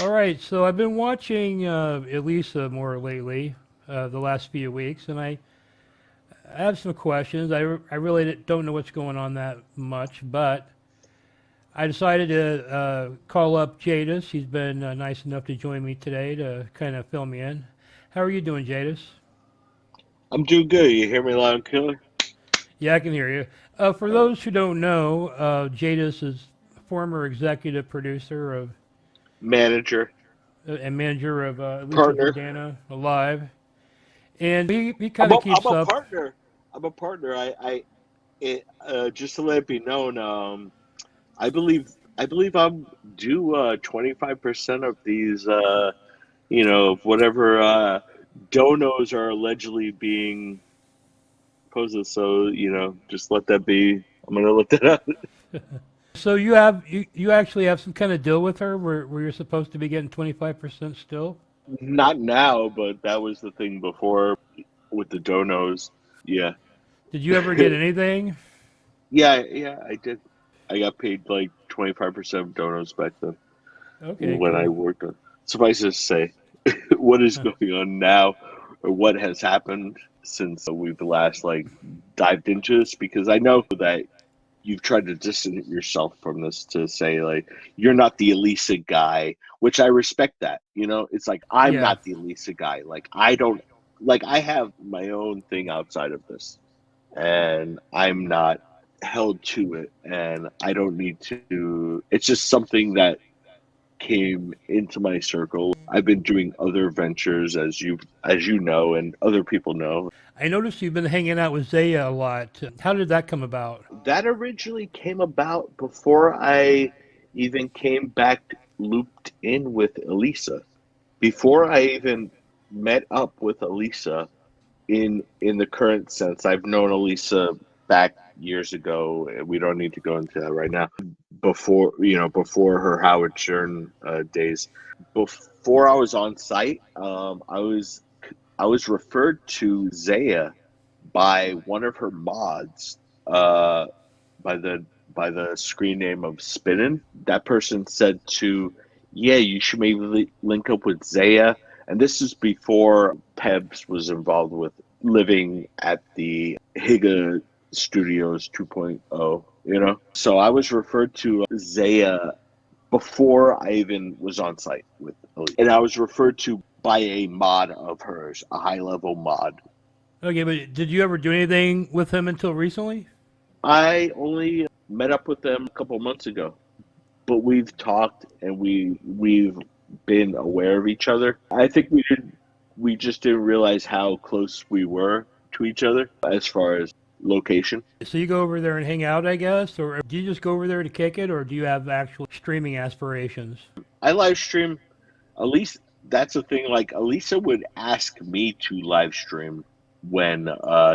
All right, so I've been watching Elisa more lately, the last few weeks, and I have some questions. I really don't know what's going on that much, but I decided to call up Jadis. He's been nice enough to join me today to kind of fill me in. How are you doing, Jadis? I'm doing good. You hear me loud and clear? Yeah, I can hear you. For Uh, those who don't know, Jadis is former executive producer of Manager, and manager of Elisa partner. Jordana Alive, and he I'm kind a of I'm keeps a up. partner. I'm a partner. Just to let it be known, I believe I'm due 25% of these of whatever donos are allegedly being posted. So just let that be. I'm gonna let that out. So you actually have some kind of deal with her where you're supposed to be getting 25% still. Not now, but that was the thing before with the donos. Yeah. Did you ever get anything? Yeah, I did. I got paid like 25% of donuts back then Okay, when I cool. worked on. Suffice it to say, what is Huh. going on now, or what has happened since we've last like dived into this? Because I know that you've tried to distance yourself from this to say like you're not the Elisa guy, which I respect that. It's like I'm Yeah. not the Elisa guy. Like I don't like I have my own thing outside of this, and I'm not held to it, and I don't need to. It's just something that came into my circle. I've been doing other ventures, as you know, and other people know. I noticed you've been hanging out with Zaya a lot. How did that come about? That originally came about before I even came back looped in with Elisa. Before I even met up with Elisa, in the current sense. I've known Elisa back years ago. We don't need to go into that right now. Before her Howard Stern days, before I was on site, I was referred to Zaya by one of her mods, uh, by the screen name of Spinnin. That person said yeah, you should maybe link up with Zaya. And this is before Pebbs was involved with living at the Higa Studios 2.0. So I was referred to Zaya before I even was on site with Elite. And I was referred to by a mod of hers, a high level mod. Okay, but did you ever do anything with him until recently? I only met up with them a couple months ago, but we've talked and we've been aware of each other. I think we just didn't realize how close we were to each other as far as location. So you go over there and hang out, I guess, or do you just go over there to kick it, or do you have actual streaming aspirations? I live stream. At least that's the thing. Like Elisa would ask me to live stream when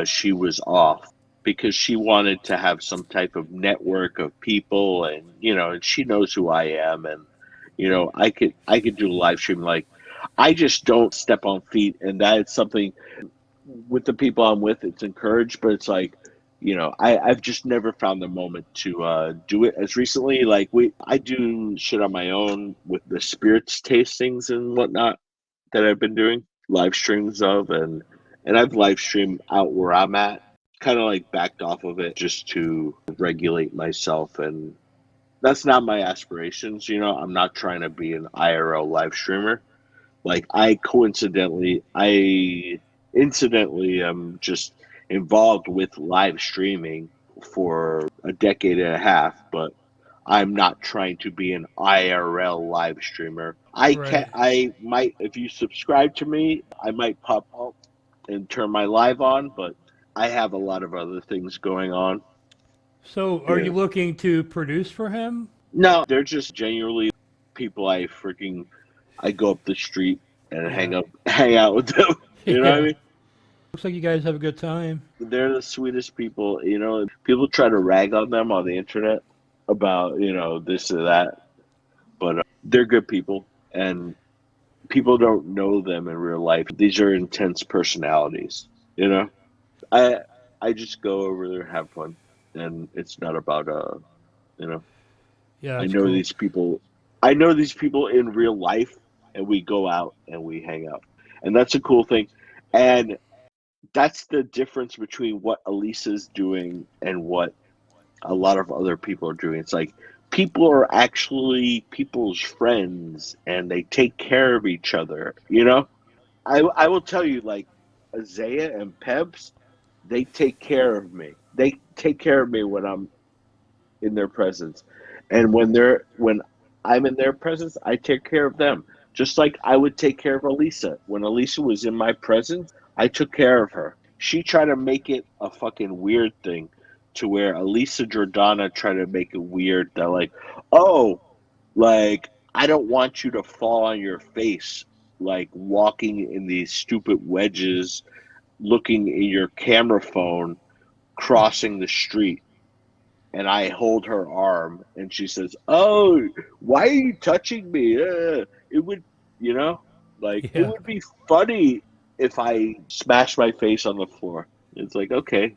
she was off because she wanted to have some type of network of people, and and she knows who I am, and I could do a live stream. Like I just don't step on feet, and that is something with the people I'm with. It's encouraged, but it's like. I've just never found the moment to do it as recently. Like I do shit on my own with the spirits tastings and whatnot that I've been doing live streams of, and I've live streamed out where I'm at, kind of like backed off of it just to regulate myself, and that's not my aspirations. I'm not trying to be an IRL live streamer. Like I incidentally am just involved with live streaming for a decade and a half, but I'm not trying to be an IRL live streamer. Right. I might, if you subscribe to me, I might pop up and turn my live on, but I have a lot of other things going on. So are Yeah. you looking to produce for him? No, they're just genuinely people I go up the street and Yeah. hang out with them. You know what I Yeah. mean? Looks like you guys have a good time. They're the sweetest people. People try to rag on them on the internet about this or that, but they're good people, and people don't know them in real life. These are intense personalities. You know, I I just go over there and have fun. and it's not about you know, Yeah, I that's know cool. these people. I know these people in real life, and we go out and we hang out, and that's a cool thing. And that's the difference between what Elisa's doing and what a lot of other people are doing. It's like people are actually people's friends, and they take care of each other. You know, I will tell you, like Zaya and Pebbs, they take care of me. They take care of me when I'm in their presence. And when I'm in their presence, I take care of them. Just like I would take care of Elisa. When Elisa was in my presence, I took care of her. She tried to make it a fucking weird thing to where Elisa Jordana tried to make it weird that like, oh, like I don't want you to fall on your face like walking in these stupid wedges looking in your camera phone crossing the street, and I hold her arm, and she says, "Oh, why are you touching me? It would, you know, like it Yeah. would be funny if I smashed my face on the floor." It's like, okay,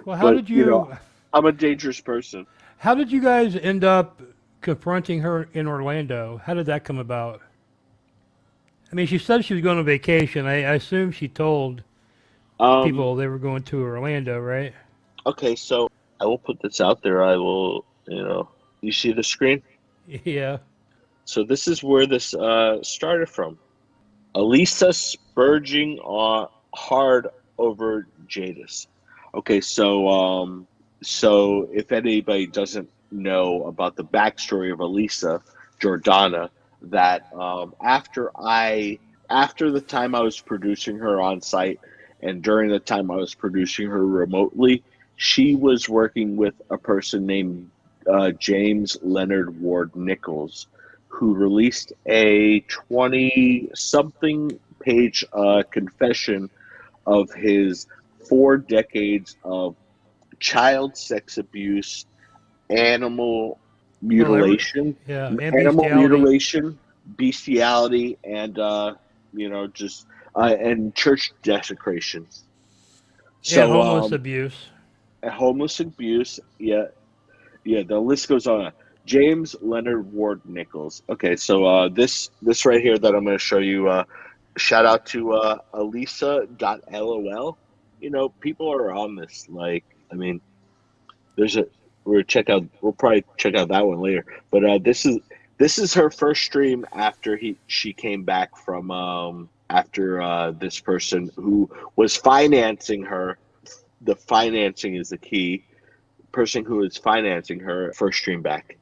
Well, but I'm a dangerous person. how did you guys end up confronting her in Orlando? How did that come about? I mean, she said she was going on vacation. I assume she told Um, people they were going to Orlando, right? okay, so I will put this out there. I will, you see the screen? Yeah. So this is where this started from. Elisa spurging on hard over Jadis. Okay, so if anybody doesn't know about the backstory of Elisa Jordana, that after the time I was producing her on site and during the time I was producing her remotely, she was working with a person named James Leonard Ward Nichols, who released a 20 something page confession of his 4 decades of child sex abuse, animal Well, mutilation, yeah, and animal bestiality mutilation, bestiality, and just and church desecration. and So, homeless abuse. homeless abuse, yeah, yeah, the list goes on. James Leonard Ward Nichols. Okay, so this right here that I'm going to show you. Shout out to Elisa.lol. People are on this. Like, I mean, there's a we'll probably check out that one later. But this is her first stream after she came back from after this person who was financing her. The financing is the key person who is financing her first stream back.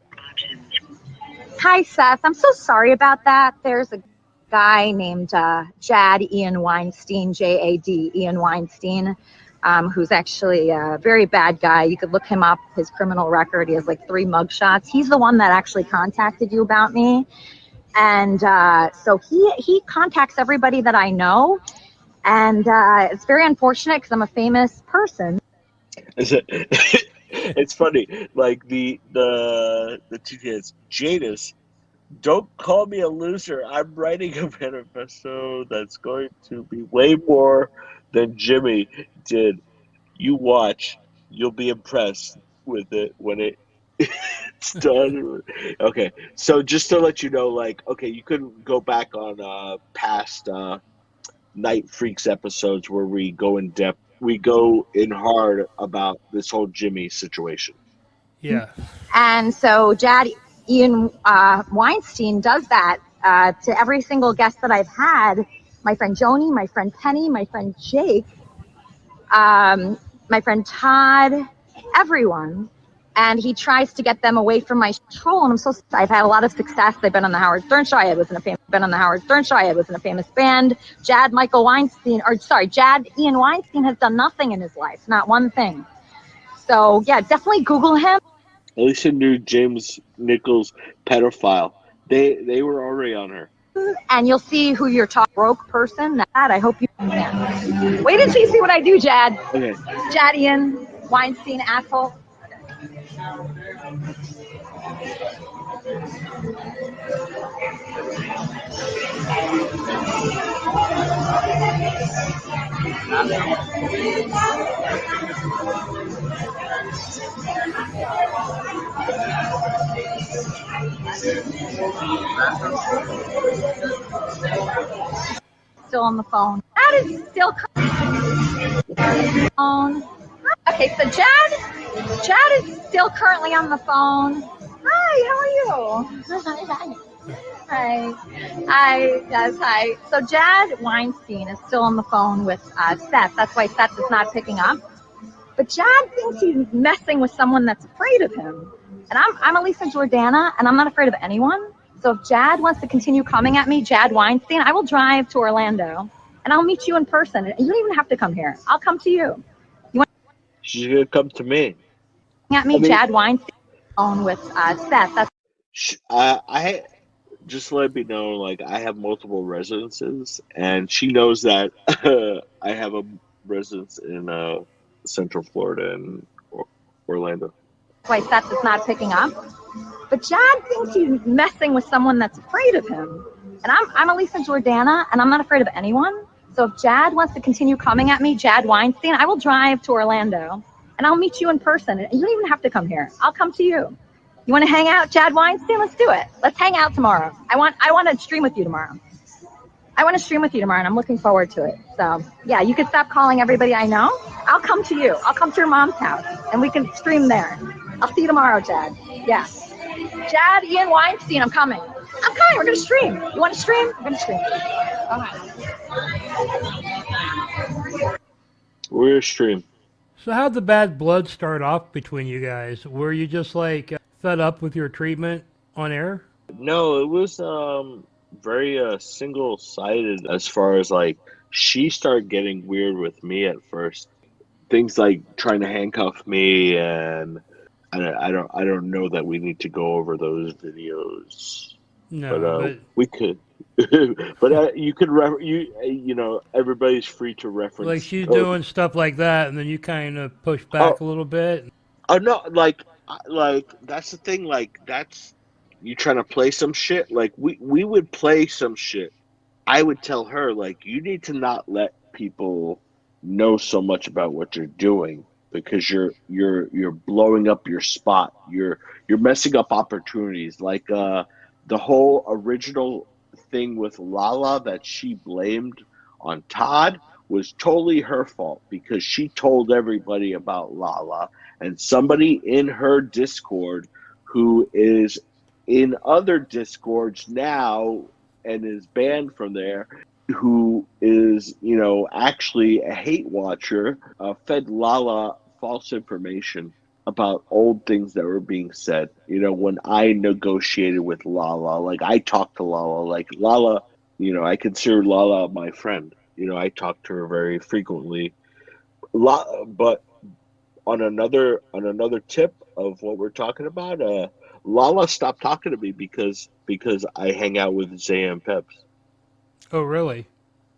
Hi, Seth. I'm so sorry about that. There's a guy named Jad Ian Weinstein, J-A-D, Ian Weinstein, who's actually a very bad guy. You could look him up, his criminal record. He has like 3 mugshots. He's the one that actually contacted you about me. And so he contacts everybody that I know. And it's very unfortunate because I'm a famous person. It's funny, like the two kids, Jadis. Don't call me a loser. I'm writing a manifesto that's going to be way more than Jimmy did. You watch. You'll be impressed with it when it's done. Okay, so just to let you know, like, okay, you couldn't go back on past Night Freaks episodes where we go in depth, we go in hard about this whole Jimmy situation. Yeah. And so Jad Ian Weinstein does that to every single guest that I've had. My friend Joni, my friend Penny, my friend Jake, my friend Todd, everyone. And he tries to get them away from my control. And I've had a lot of success. They've been on the Howard Stern show. I was in a famous band. Jad Ian Weinstein has done nothing in his life, not one thing. So yeah, definitely Google him. Alicia knew James Nichols pedophile. They were already on her. And you'll see who your top broke person. That I hope you can. Wait until you see what I do, Jad. Okay. Jad Ian Weinstein, asshole. Still on the phone. Jad is still on. Okay, so Jad is still currently on the phone. Hi, how are you? Hi. Hi, yes, hi. So Jad Weinstein is still on the phone with Seth. That's why Seth is not picking up. But Jad thinks he's messing with someone that's afraid of him. And I'm Elisa Jordana, and I'm not afraid of anyone. So if Jad wants to continue coming at me, Jad Weinstein, I will drive to Orlando, and I'll meet you in person. You don't even have to come here. I'll come to you. You want She's gonna come to me. to at me, I mean, Jad Weinstein, on with Seth. That's I just let me know. Like, I have multiple residences, and she knows that I have a residence in Central Florida and Orlando. why Seth is not picking up. But Jad thinks he's messing with someone that's afraid of him. And I'm Elisa Jordana, and I'm not afraid of anyone. So if Jad wants to continue coming at me, Jad Weinstein, I will drive to Orlando, and I'll meet you in person. You don't even have to come here. I'll come to you. You want to hang out, Jad Weinstein? Let's do it. Let's hang out tomorrow. I want to stream with you tomorrow. I want to stream with you tomorrow, and I'm looking forward to it. So yeah, you can stop calling everybody I know. I'll come to you. I'll come to your mom's house, and we can stream there. I'll see you tomorrow, Jad. Yeah. Jad, Ian Weinstein, I'm coming. I'm coming. We're going to stream. You want to stream? We're going to stream. Okay. We're a stream. So how'd the bad blood start off between you guys? Were you just like fed up with your treatment on air? No, it was very single-sided as far as like she started getting weird with me at first. Things like trying to handcuff me, and I don't know that we need to go over those videos, but No, but we could. But you could you know, everybody's free to like reference she's those. doing stuff like that, and then you kind of push Oh, back a little bit. oh no, like that's the thing. Like, that's you trying to play some shit. Like, we would play some shit. I would tell her, like, you need to not let people know so much about what you're doing, because you're blowing up your spot. You're messing up opportunities. Like, the whole original thing with Lala that she blamed on Todd was totally her fault, because she told everybody about Lala, and somebody in her Discord who is in other Discords now and is banned from there, who is, you know, actually a hate watcher, fed Lala false information about old things that were being said. You know, when I negotiated with Lala, like, I talked to Lala, like, Lala, you know, I consider Lala my friend. You know, I talk to her very frequently. But on another tip of what we're talking about, Lala stopped talking to me because I hang out with Zaya Pebbs. Oh, really?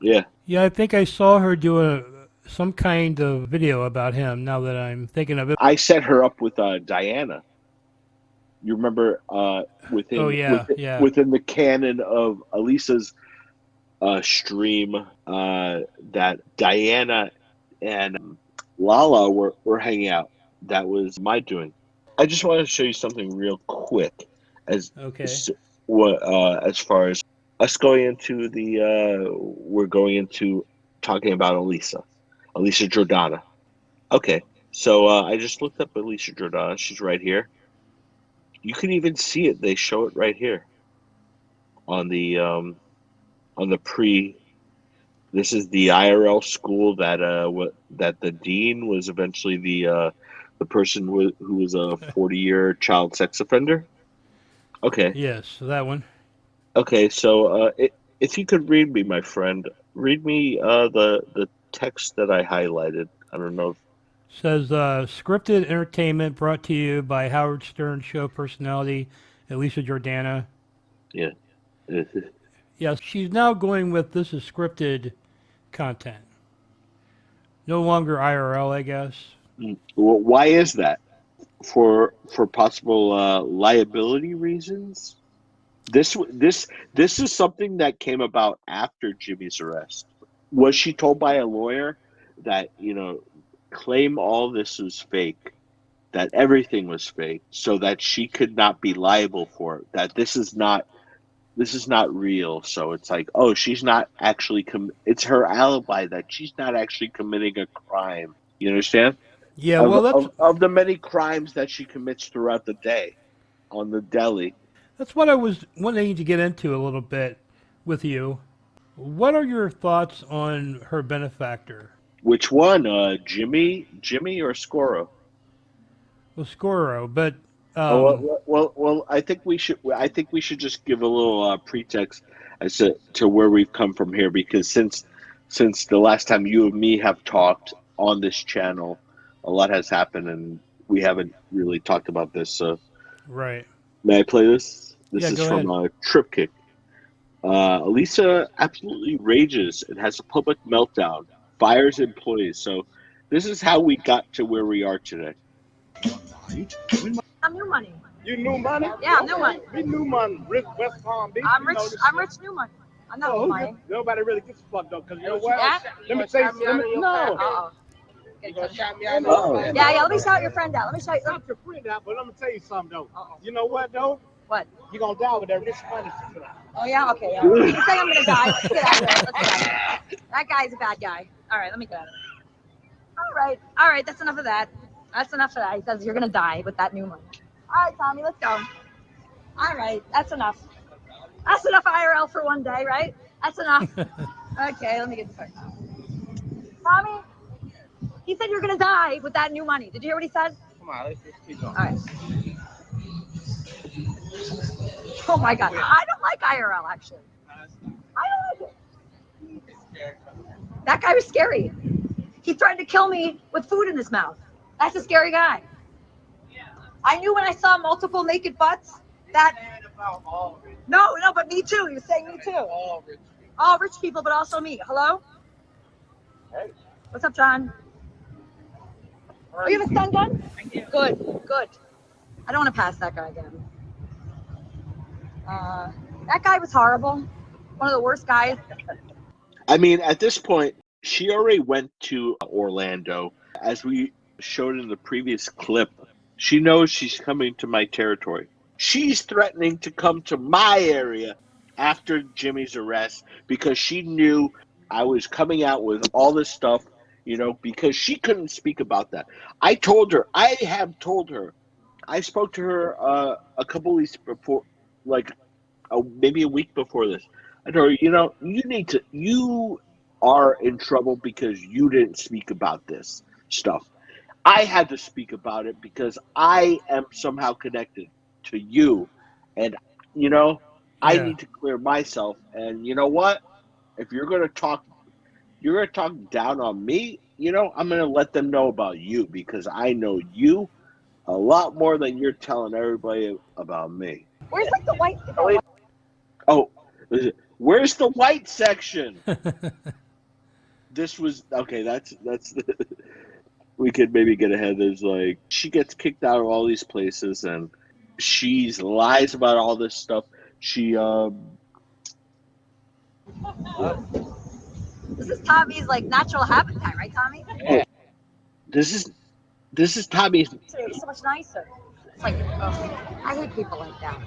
Yeah, Yeah, I think I saw her do some kind of video about him. Now that I'm thinking of it. I set her up with Diana. You remember, Oh within yeah, within yeah. within the canon of Elisa's stream, that Diana and Lala were hanging out. That was my doing. I just wanted to show you something real quick, as Okay. what as far as us going into we're going into talking about Elisa Jordana. Okay, so I just looked up Elisa Jordana. She's right here. You can even see it. They show it right here on the pre. This is the IRL school that the dean was eventually the person who was a 40-year child sex offender. Okay, Yes, that one. okay. So if you could read me, my friend, read me the text that I highlighted. I don't know if Says scripted entertainment brought to you by Howard Stern show personality Elisa Jordana. yeah. Yes, she's now going with this is scripted content. No longer IRL, I guess. Well, why is that? for possible liability reasons. This is something that came about after Jimmy's arrest. Was she told by a lawyer that, claim all this was fake, that everything was fake, so that she could not be liable for it, that this is not real. So it's like, oh, she's not actually it's her alibi that she's not actually committing a crime. You understand? Yeah, Of, well, of of the many crimes that she commits throughout the day on the deli. that's what I was wanting to get into a little bit with you. What are your thoughts on her benefactor? Which one? Jimmy or Scoro? Well, Scorro, but Oh, um, well. I think we should. I think we should just give a little pretext as to where we've come from here, because since the last time you and me have talked on this channel, a lot has happened, and we haven't really talked about this. So, right. may I play this? This Yeah, is go from ahead. Trip Kick. Elisa absolutely rages and has a public meltdown, fires employees. So, this is how we got to where we are today. I'm new money. You new money? Yeah, I'm new money. We new money. West Palm Beach. I'm you rich. know this I'm shit. rich new money. I'm not Oh, new money. nobody really gets fucked up, because you know what? Yeah? Let me tell you. No. Uh-oh. You gonna shout me out? Oh. Yeah, let me shout your friend out. Let me shout you. Shout your friend out, but let me tell you something though. Uh-oh. You know what though? What? You gonna die with that rich money. Oh, yeah? Okay. Yeah. You say I'm going to die. Let's get out of here. Let's get out of here. That guy's a bad guy. All right, let me get out of here. All right. That's enough of that. That's enough of that. He says you're going to die with that new money. All right, Tommie, let's go. All right. That's enough. That's enough IRL for one day, right? That's enough. Okay, let me get this started. Tommie, he said you're going to die with that new money. Did you hear what he said? Come on, let's just keep going. All right. Oh my God, I don't like IRL actually. I don't like it. That guy was scary. He threatened to kill me with food in his mouth. That's a scary guy. I knew when I saw multiple naked butts that. No, but me too. He was saying me too. All rich people, but also me. Hello? Hey. What's up, John? Are you have a stun gun? I do. Good. I don't want to pass that guy again. That guy was horrible. One of the worst guys. I mean, at this point, she already went to Orlando. As we showed in the previous clip, she knows she's coming to my territory. She's threatening to come to my area after Jimmy's arrest because she knew I was coming out with all this stuff, because she couldn't speak about that. I have told her, I spoke to her a couple weeks before, like maybe a week before this. I told her, you are in trouble because you didn't speak about this stuff. I had to speak about it because I am somehow connected to you. And, I Yeah. need to clear myself. And you know what? If you're going to talk down on me, I'm going to let them know about you because I know you a lot more than you're telling everybody about me. Where's like the white? Oh, where's the white section? This was okay. That's we could maybe get ahead. There's like she gets kicked out of all these places, and she lies about all this stuff. She This is Tommie's like natural habitat, right, Tommie? oh, this is Tommie's. It's so much nicer. It's like I hate people like that.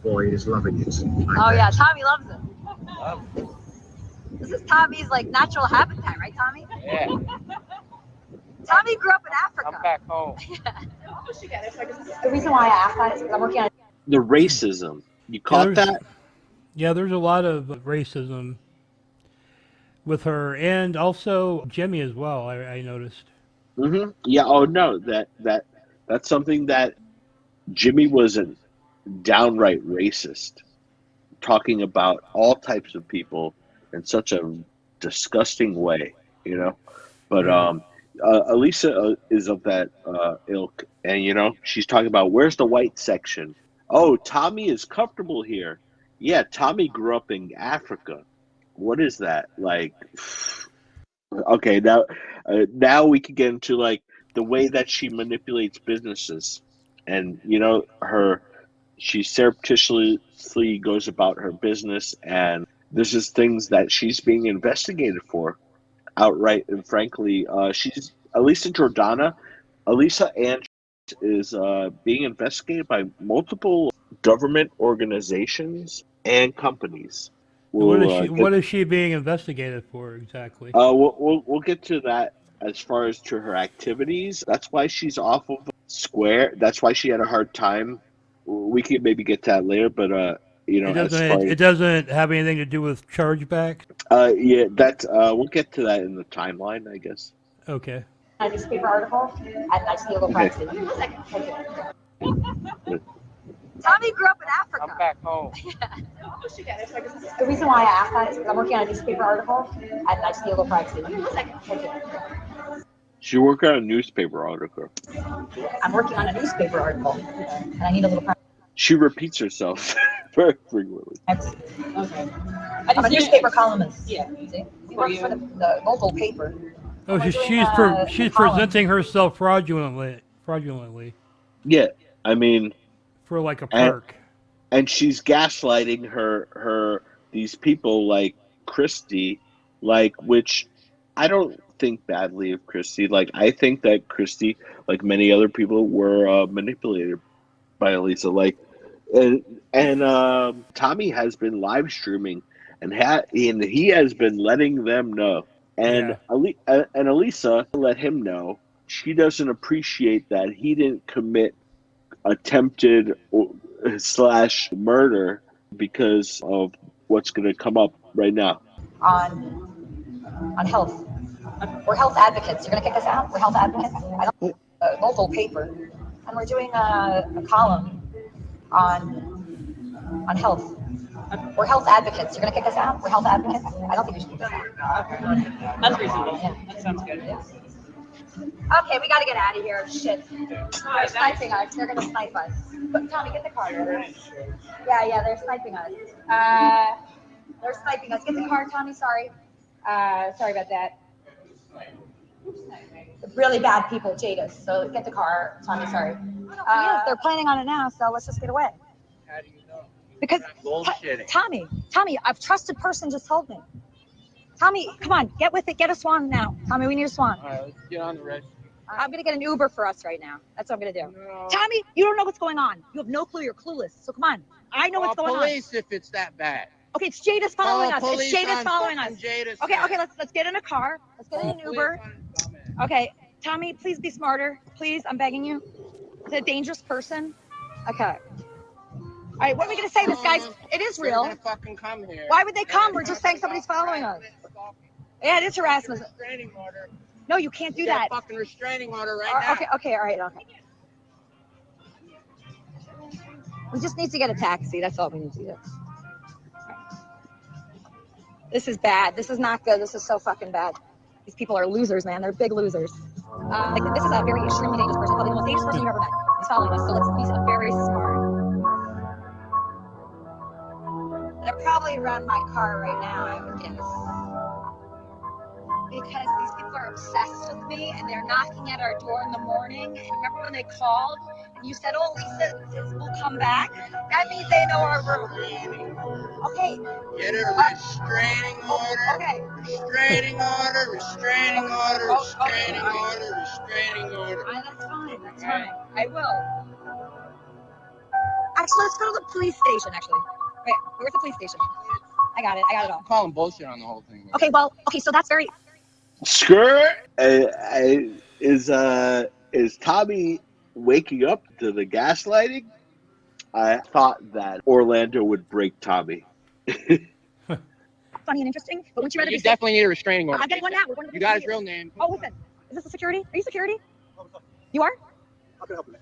Boy is loving it. Oh yeah, Tommie loves it. This is Tommie's like natural habitat, right, Tommie? Yeah. Tommie grew up in Africa. I'm back home. The reason why I asked that is because I'm working on. The racism. You Yeah, caught that? there's a lot of racism with her, and also Jimmy as well. I noticed. Mm-hmm. Yeah. Oh no. That's something that Jimmy was a downright racist, talking about all types of people in such a disgusting way, But Right. Elisa is of that ilk, and she's talking about where's the white section. Oh, Tommie is comfortable here. Yeah, Tommie grew up in Africa. What is that like? Okay, now we can get into like the way that she manipulates businesses, and she surreptitiously goes about her business, and this is things that she's being investigated for outright. And frankly, she's Elisa Jordana. Elisa and is being investigated by multiple government organizations and companies. What is We'll she? get What is she being investigated for exactly? we'll get to that as far as to her activities. That's why she's off of Square. That's why she had a hard time. We can maybe get to that later, but It as doesn't. far It doesn't have anything to do with chargebacks. yeah, that's we'll get to that in the timeline, I guess. Okay. A newspaper article, and I see a little Okay. privacy. Tommie grew up in Africa. I'm back home. The reason why I asked that is because I'm working on a newspaper article, and I see a little privacy. She worked on a newspaper article. I'm working on a newspaper article, and I need a little privacy. She repeats herself very frequently. Okay. I'm a newspaper columnist. Yeah. See? He works for the local paper. Oh, We're doing, she's a column. presenting herself fraudulently Yeah, I mean, for like a and perk. and she's gaslighting her these people like Christy, which I don't think badly of Christy. Like, I think that Christy, like many other people, were manipulated by Elisa. Like, and Tommie has been live streaming, and he has been letting them know. And Yeah. and Elisa let him know she doesn't appreciate that he didn't commit attempted slash murder because of what's going to come up right now. On health. We're health advocates. You're going to kick us out? We're health advocates. I don't a local paper, and we're doing a column on health. We're health advocates. You're going to kick us out? We're health advocates. I don't think we should kick us out. That's reasonable. Yeah. That sounds good. Yeah. Okay, we got to get out of here. Shit. They're sniping us. They're going to snipe us. But Tommie, get the car. Yeah, they're sniping us. They're sniping us. Get the car, Tommie. Sorry. Sorry about that. Really bad people, Jadis. So get the car, Tommie. Sorry. They're planning on it now, so let's just get away. How do you know? Because Bullshitting. Tommie, a trusted person just told me. Tommie, come on, get with it. Get a swan now. Tommie, we need a swan. All right, let's get on the registry. I'm going to get an Uber for us right now. That's what I'm going to do. No. Tommie, you don't know what's going on. You have no clue. You're clueless. So come on. I know what's going Police if it's that bad. on. Okay, it's Jadis following us. Police It's Jadis on following us. fucking Jadis Okay, side. let's get in a car. Let's get in an Uber. Police on dumbass. Okay, Tommie, please be smarter. Please, I'm begging you. It's a dangerous person. Okay. All right, what are we going to say to this, guys? It is They're real. gonna fucking come here. Why would they come? We're just saying somebody's following us. Yeah, it is harassment. Restraining order. No, you can't do You got that. a fucking restraining order right now. Okay, all right. We just need to get a taxi. That's all we need to do. This is bad. This is not good. This is so fucking bad. These people are losers, man. They're big losers. This is a very extremely dangerous person. Probably the most dangerous person you've ever met. He's following us, so let's be very smart. They're probably around my car right now, I would guess. Because these people are obsessed with me and they're knocking at our door in the morning. And remember when they called and you said, "Oh, Lisa, we'll come back"? That means they know our room. Okay. Get a restraining order. Okay. Restraining order. Restraining order. Restraining order. Restraining order. That's fine. That's fine. I will. Actually, let's go to the police station, actually. Wait, where's the police station? I got it all. I'm calling bullshit on the whole thing. Okay, so that's very... Skirt is Tommie waking up to the gaslighting? I thought that Orlando would break Tommie. funny and interesting, but once you read You it, definitely need a restraining order. I'm getting one now. We're going to You got his real name. Oh, listen. Is this a security? Are you security? You are? How can I help you?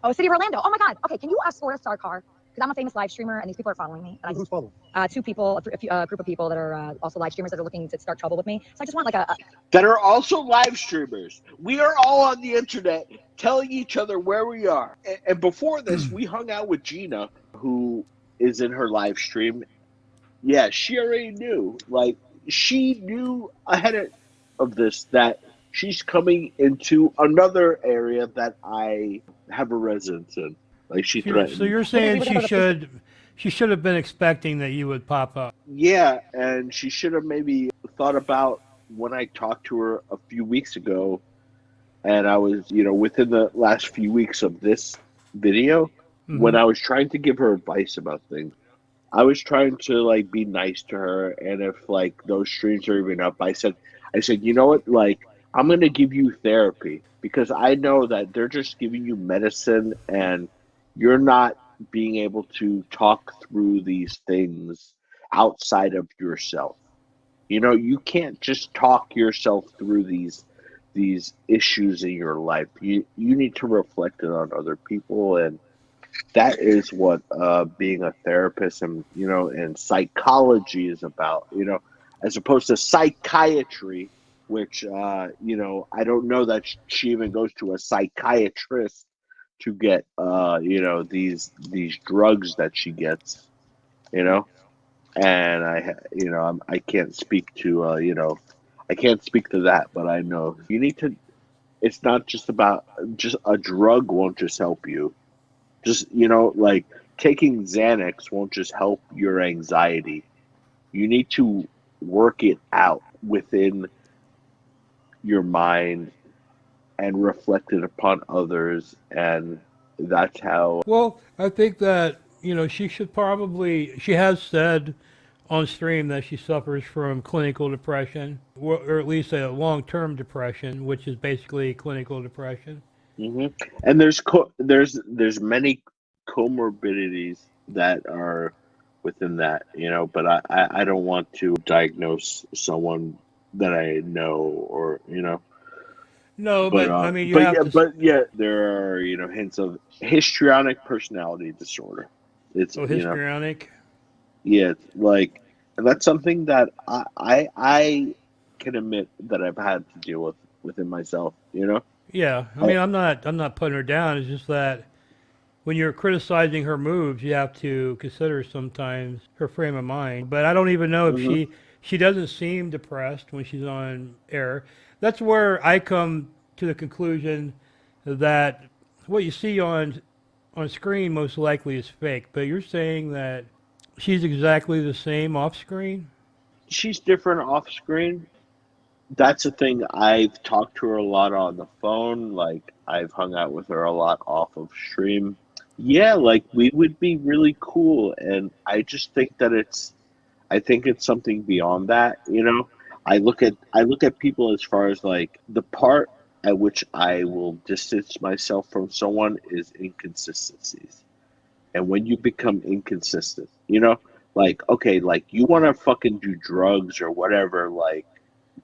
Oh, City of Orlando. Oh my God. Okay, can you escort us to our car? Because I'm a famous live streamer and these people are following me. And Who's following? two people, a group of people that are also live streamers that are looking to start trouble with me. So I just want like that are also live streamers. We are all on the internet telling each other where we are. And before this, we hung out with Gina, who is in her live stream. Yeah, she already knew. Like, she knew ahead of this that she's coming into another area that I have a residence in. Like she So threatened. you're saying she should have been expecting that you would pop up. Yeah, and she should have maybe thought about when I talked to her a few weeks ago, and I was, within the last few weeks of this video, when Hmm. I was trying to give her advice about things. I was trying to like be nice to her, and if like those streams are even up, I said, you know what, like I'm gonna give you therapy because I know that they're just giving you medicine, and you're not being able to talk through these things outside of yourself. You can't just talk yourself through these issues in your life. You need to reflect it on other people, and that is what being a therapist and psychology is about, as opposed to psychiatry, which I don't know that she even goes to a psychiatrist to get these drugs that she gets, you know and I can't speak to I can't speak to that, but I know you need to. It's not just about, just a drug won't just help you. Just, like taking Xanax won't just help your anxiety. You need to work it out within your mind and reflect it upon others. And that's how. Well, I think that she has said on stream that she suffers from clinical depression, or at least a long-term depression, which is basically clinical depression. Hmm. And there's many comorbidities that are within that, but I don't want to diagnose someone that I know, or No, but but I mean, you but have yeah, to. but yeah, there are hints of histrionic personality disorder. It's Oh, histrionic. yeah, it's like, and that's something that I can admit that I've had to deal with within myself. Yeah, I I, mean, I'm not putting her down. It's just that when you're criticizing her moves, you have to consider sometimes her frame of mind. But I don't even know if mhm. she doesn't seem depressed when she's on air. That's where I come to the conclusion that what you see on screen most likely is fake. But you're saying that she's exactly the same off screen? She's different off screen. That's the thing. I've talked to her a lot on the phone. Like I've hung out with her a lot off of stream. Yeah, like we would be really cool, and I just think that I think it's something beyond that. I look at people as far as like the part at which I will distance myself from someone is inconsistencies. And when you become inconsistent, like okay, like you want to fucking do drugs or whatever, like,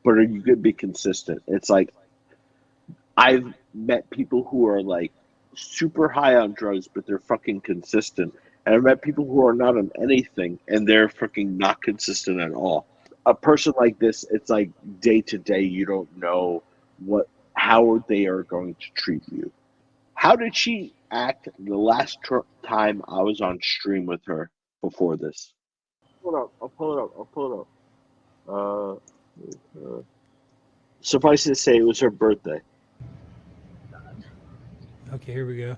but are you gonna be consistent? It's like I've met people who are like super high on drugs, but they're fucking consistent. And I've met people who are not on anything and they're fucking not consistent at all. A person like this, it's like day to day, you don't know how they are going to treat you. How did she act the last time I was on stream with her before this? Hold up, I'll pull it up. I'll pull it up. Suffice to say, it was her birthday. Okay, here we go.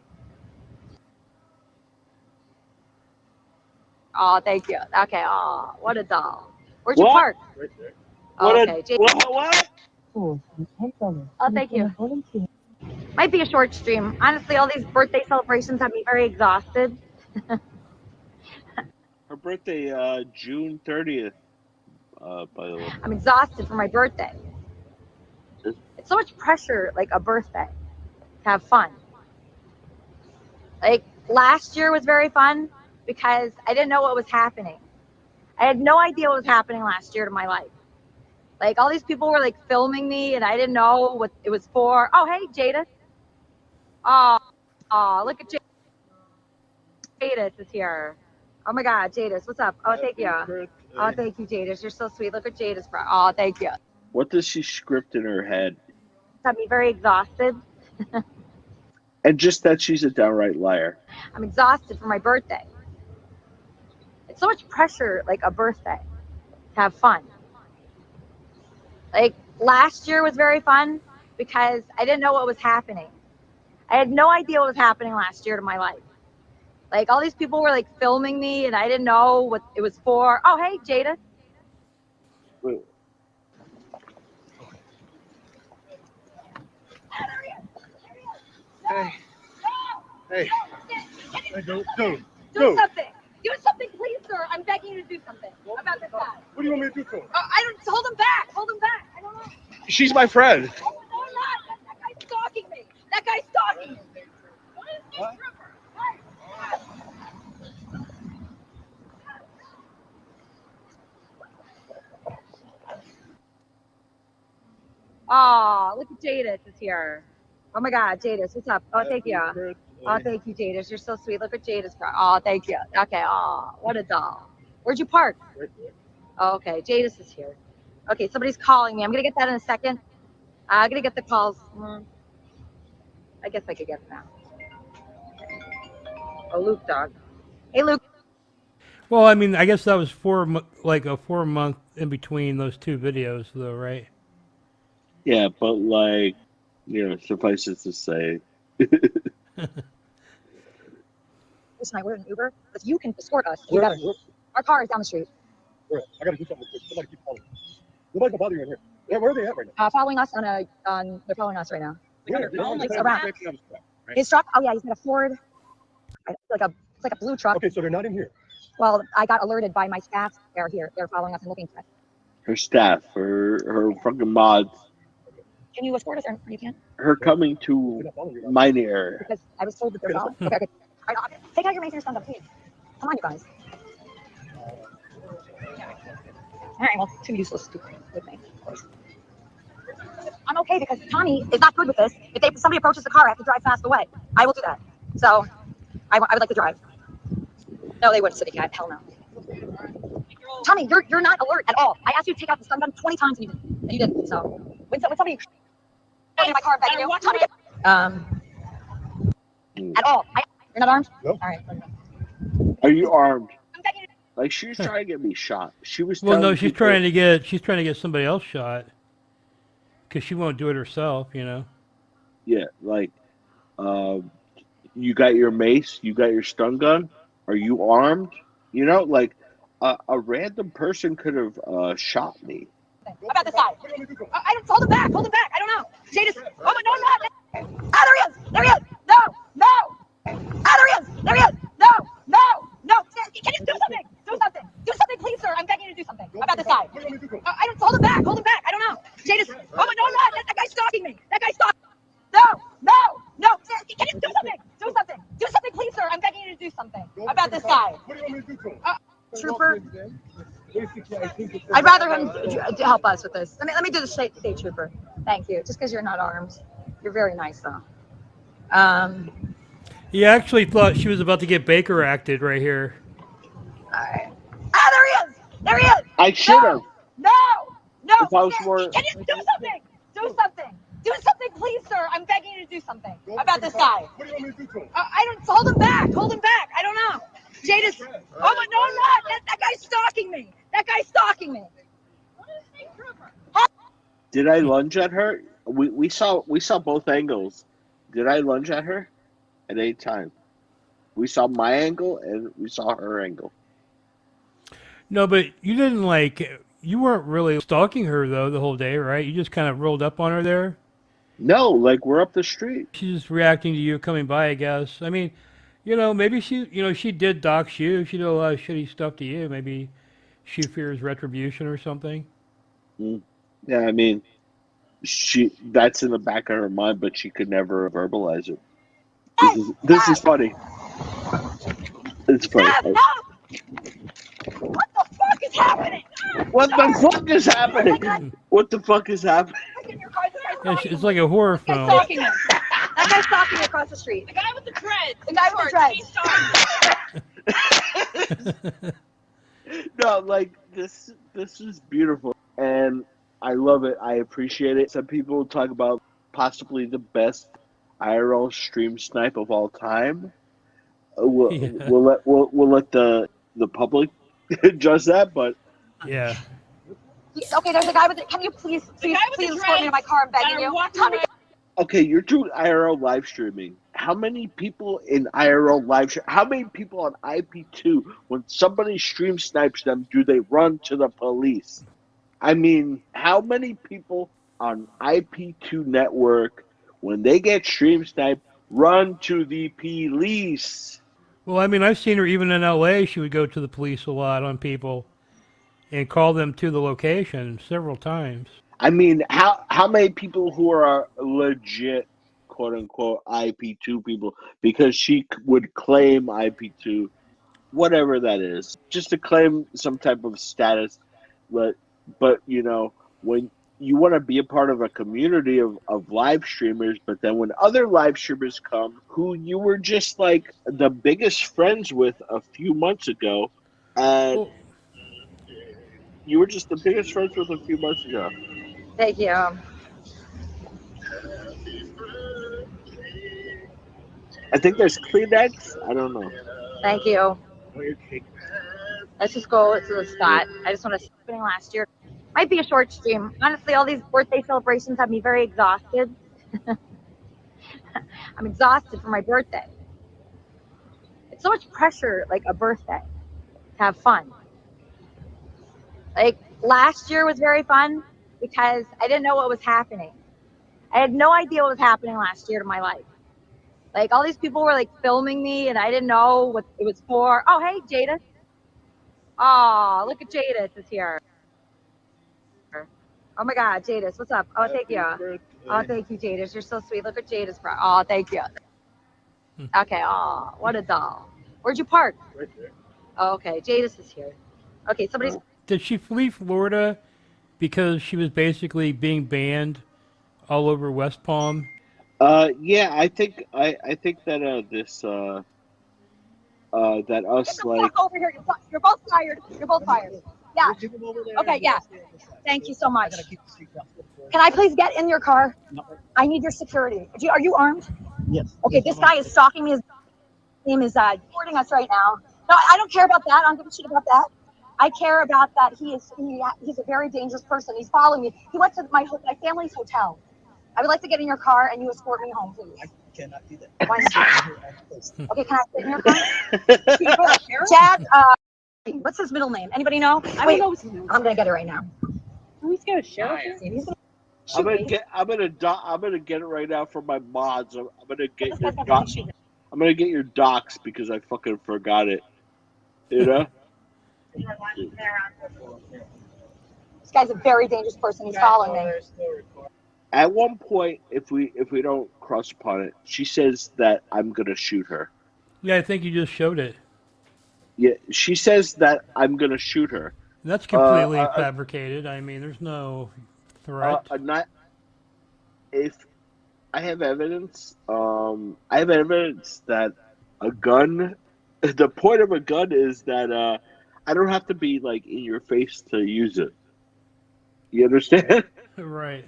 Oh, thank you. Okay. Oh, what a doll. Where'd you What? park? Right there. Oh, What a okay. what? Oh, thank you. Might be a short stream. Honestly, all these birthday celebrations have me very exhausted. Her birthday, June 30th. By the way. I'm exhausted for my birthday. It's so much pressure, like a birthday, to have fun. Like last year was very fun because I didn't know what was happening. I had no idea what was happening last year to my life. Like all these people were like filming me and I didn't know what it was for. Oh, hey, Jadis. Oh, look at Jadis is here. Oh my God, Jadis, what's up? Oh, thank you. Oh, thank you, Jadis. You're so sweet. Look at Jadis, bro. Oh, thank you. What does she script in her head? Got me very exhausted. And just that she's a downright liar. I'm exhausted for my birthday. It's so much pressure, like a birthday, to have fun. Like last year was very fun because I didn't know what was happening. I had no idea what was happening last year to my life. Like, all these people were like filming me, and I didn't know what it was for. Oh, hey, Jada. Wait. Hey. Hey. Hey, dude. Do something. Do something, please, sir. I'm begging you to do something about this guy. What do you want me to do to him? I don't. Hold him back. Hold him back. I don't know. She's my friend. Oh, no, I'm not. That guy's stalking me. That guy's stalking me. What? Oh, look at Jadis is here. Oh my God, Jadis, what's up? Oh, thank you. Oh, thank you, Jadis. You're so sweet. Look at Jadis. Oh, thank you. Okay. Oh, what a doll. Where'd you park? Oh, okay. Jadis is here. Okay, somebody's calling me. I'm gonna get that in a second. I'm gonna get the calls. I guess I could get that. Oh, Luke, dog. Hey, Luke. Well, I mean, I guess that was like a 4 month in between those two videos, though, right? Yeah, but like, suffice it to say, Listen, we're in an Uber, but you can escort us. You better. Our car is down the street. Where? I gotta do something quick. Somebody keep calling. Nobody's gonna bother you in here. Yeah, where are they at right now? Following us they're following us right now. Where? It's around. His truck? Oh yeah, he's got a Ford. It's like a blue truck. Okay, so they're not in here. Well, I got alerted by my staff. They're here. They're following us and looking for us. her staff, her fucking mods, Can you escort us or you can't? her coming to my area. Because I was told that they're following. Okay. All right, take out your Mason stand up, please. Come on, you guys. All right, well, too useless to with me, of course. I'm okay because Tommie is not good with this. If somebody approaches the car, I have to drive fast away. I will do that. So I would like to drive. No, they wouldn't, City Cat. Hell no. Tommie, you're not alert at all. I asked you to take out the stun gun 20 times and you didn't. So when somebody in my car begging you, Tommie, at all. You're not armed? No. All right. Are you armed? I'm begging you. Like, she was trying to get me shot. She was. Well, no, telling she's people- trying to get somebody else shot because she won't do it herself, you know. Yeah, like, you got your mace, you got your stun gun. Are you armed? You know, like, a random person could have shot me. About this side. I don't hold him back. Hold him back. I don't know. Jadis. Oh, no, I'm not. Ah, there he is. There he is. No. Ah, there he is. There he is. No. Can you do something? Do something. Do something, please, sir. I'm begging you to do something. About this side. I don't hold him back. Hold him back. I don't know. Jadis. Oh, no, I'm not. That guy's stalking me. That guy's stalking. No. Can you do something? Do something. Do something, please, sir. I'm begging you to do something. About this guy. What do you want me to do to him? Trooper. Basically, I think it's I'd rather him help us with this. Let me do the state trooper. Thank you. Just because you're not armed. You're very nice, though. He actually thought she was about to get Baker acted right here. All right. Ah, there he is. There he is. I should have. No. If I was more. Can you do something? Do something. Do something, please, sir. I'm begging you to do something about this guy. What do you want me to do to him? I don't hold him back. Hold him back. I don't know. Jadis. Oh, no, I'm not. That guy's stalking me. Did I lunge at her? We saw both angles. Did I lunge at her? At any time. We saw my angle and we saw her angle. No, but you didn't you weren't really stalking her though the whole day, right? You just kind of rolled up on her there. No, like, we're up the street. She's just reacting to you coming by, I guess. I mean, maybe she did dox you. She did a lot of shitty stuff to you. Maybe she fears retribution or something. Yeah, I mean, that's in the back of her mind, but she could never verbalize it. This is funny. It's funny. What the fuck is happening? What the fuck is happening? What the fuck is happening? Yeah, it's like a horror film. That guy's stalking me across the street. The guy with the dreads. The guy with the dreads. No, like, this is beautiful, and I love it. I appreciate it. Some people talk about possibly the best IRL stream snipe of all time. We'll let the public judge that, but Yeah. Okay, there's a guy with it. Can you please escort me to my car? I'm begging you. Tommie, Okay, you're doing IRL live streaming. How many people in IRL live stream? How many people on IP2, when somebody stream snipes them, do they run to the police? I mean, how many people on IP2 network, when they get stream sniped, run to the police? Well, I mean, I've seen her even in LA. She would go to the police a lot on people and call them to the location several times. I mean, how many people who are legit, quote unquote, IP2 people, because she would claim IP2, whatever that is, just to claim some type of status. But you know, when you want to be a part of a community of live streamers, but then when other live streamers come who you were just like the biggest friends with a few months ago, and Well, you were just the biggest friends with a few months ago. thank you. I think there's Kleenex. I don't know. Thank you. Let's just go to the spot. I just want to spending last year. Might be a short stream. Honestly, all these birthday celebrations have me very exhausted. I'm exhausted for my birthday. It's so much pressure, like a birthday, to have fun. Like last year was very fun because I didn't know what was happening. I had no idea what was happening last year to my life. Like all these people were like filming me and I didn't know what it was for. Oh, hey, Jadis. Oh, look at Jadis is here. Oh my God, Jadis, what's up? Oh, thank you. Oh, thank you, Jadis. You're so sweet. Look at Jadis, bro. Oh, thank you. Okay. Oh, what a doll. Where'd you park? Right there. Oh, okay. Jadis is here. Okay, somebody's. did she flee Florida because she was basically being banned all over West Palm? Yeah, I think that that Get us the like fuck over here. You're both fired. You're both fired. Yeah. We'll keep them over there. Okay, yeah. Stay on this side. Thank you so I much. gotta keep the seatbelt. Can I please get in your car? Not right- I need your security. Are you armed? Yes. Okay, this guy is stalking me. His name is recording us right now. No, I don't care about that. I don't give a shit about that. I care about that he's a very dangerous person. He's following me. He went to my family's hotel. I would like to get in your car and you escort me home, please. I cannot do that. Why not? Okay, can I sit in your car? I'm Chad, what's his middle name? Anybody know? Wait, I'm gonna get it right now. He's got a sheriff. He's gonna shoot me. I'm gonna get it right now from my mods. I'm gonna get This your guy's gonna docs. shoot me. I'm gonna get your docs because I fucking forgot it. You know. This guy's a very dangerous person. He's following me. At one point, if we don't cross upon it, she says that I'm gonna shoot her. Yeah, I think you just showed it. Yeah, she says that I'm gonna shoot her. And that's completely fabricated. I mean, there's no threat. Not if I have evidence. I have evidence that a gun. The point of a gun is that I don't have to be like in your face to use it. You understand? Right.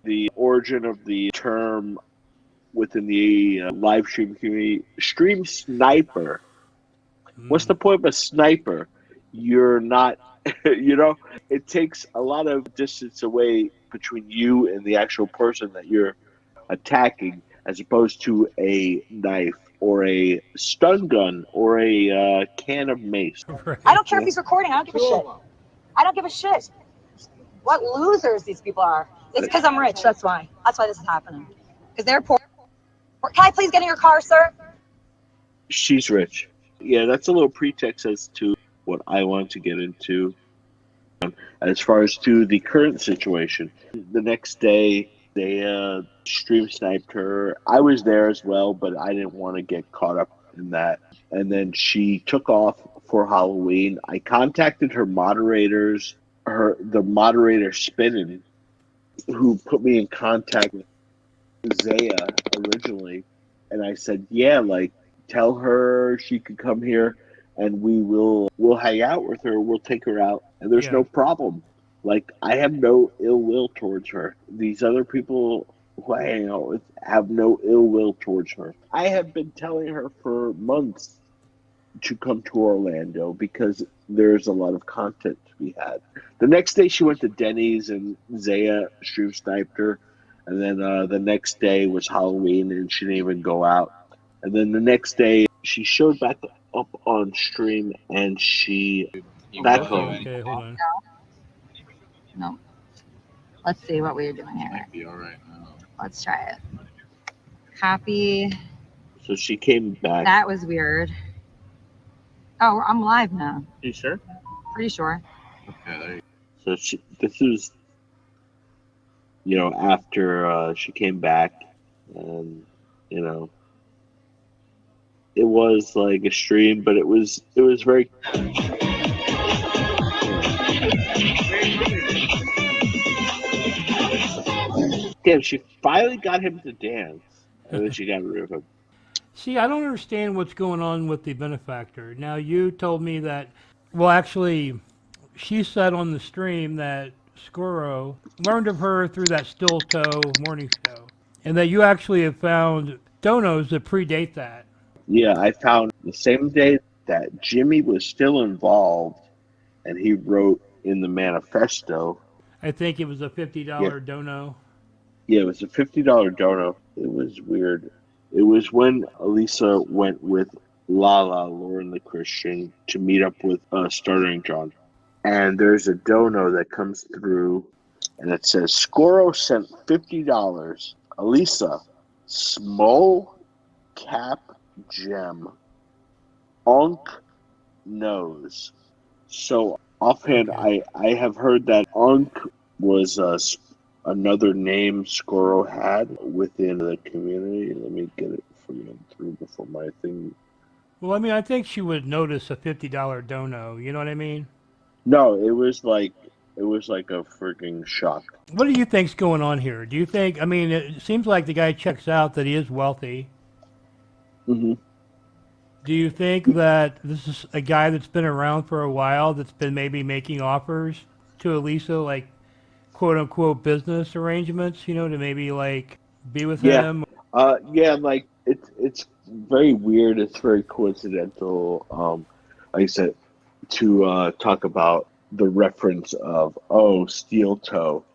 The origin of the term within the live stream community, stream sniper. What's the point of a sniper? You're not, you know, it takes a lot of distance away between you and the actual person that you're attacking, as opposed to a knife or a stun gun or a can of mace. Right. I don't care if he's recording. I don't give a shit. I don't give a shit. What losers these people are. It's because I'm rich. That's why. That's why this is happening. Because they're poor. Can I please get in your car, sir? She's rich. Yeah, that's a little pretext as to what I want to get into. As far as to the current situation, the next day they stream sniped her. I was there as well, but I didn't want to get caught up in that. And then she took off for Halloween. I contacted her moderators, the moderator Spinning, who put me in contact with Zaya originally, and I said, yeah, like tell her she could come here and we'll hang out with her, we'll take her out, and there's no problem. Like I have no ill will towards her. These other people who I hang out with have no ill will towards her. I have been telling her for months to come to Orlando because there's a lot of content to be had. The next day she went to Denny's and Zaya stream sniped her, and then the next day was Halloween and she didn't even go out. And then the next day she showed back up on stream and she back home. Okay, hold on. No. Let's see what we're doing here. Might be all right now. Let's try it. Copy. So she came back. That was weird. Oh, I'm live now. You sure? Pretty sure. Okay, there you So this is, after she came back, and it was like a stream, but it was very. Damn, she finally got him to dance, and then she got rid of him. See, I don't understand what's going on with the benefactor. Now, you told me that, well, actually, she said on the stream that Scorro learned of her through that Still Toe morning show, and that you actually have found donos that predate that. Yeah, I found the same day that Jimmy was still involved, and he wrote in the manifesto. I think it was a $50 dono. Yeah, it was a $50 dono. It was weird. It was when Elisa went with Lala, Lauren the Christian, to meet up with Stuttering John. And there's a dono that comes through, and it says, Scorro sent $50. Elisa, small cap gem. Onk knows. So offhand, Okay. I have heard that Onk was another name Scorro had within the community. Let me get it from him through before my thing. Well, I mean, I think she would notice a $50 dono. You know what I mean? No, it was like a freaking shock. What do you think's going on here? Do you think? I mean, it seems like the guy checks out that he is wealthy. Mm-hmm. Do you think that this is a guy that's been around for a while, that's been maybe making offers to Elisa, like quote unquote business arrangements, to maybe like be with Yeah. him? Yeah, like it's very weird. It's very coincidental. Like I said, to talk about the reference of steel toe,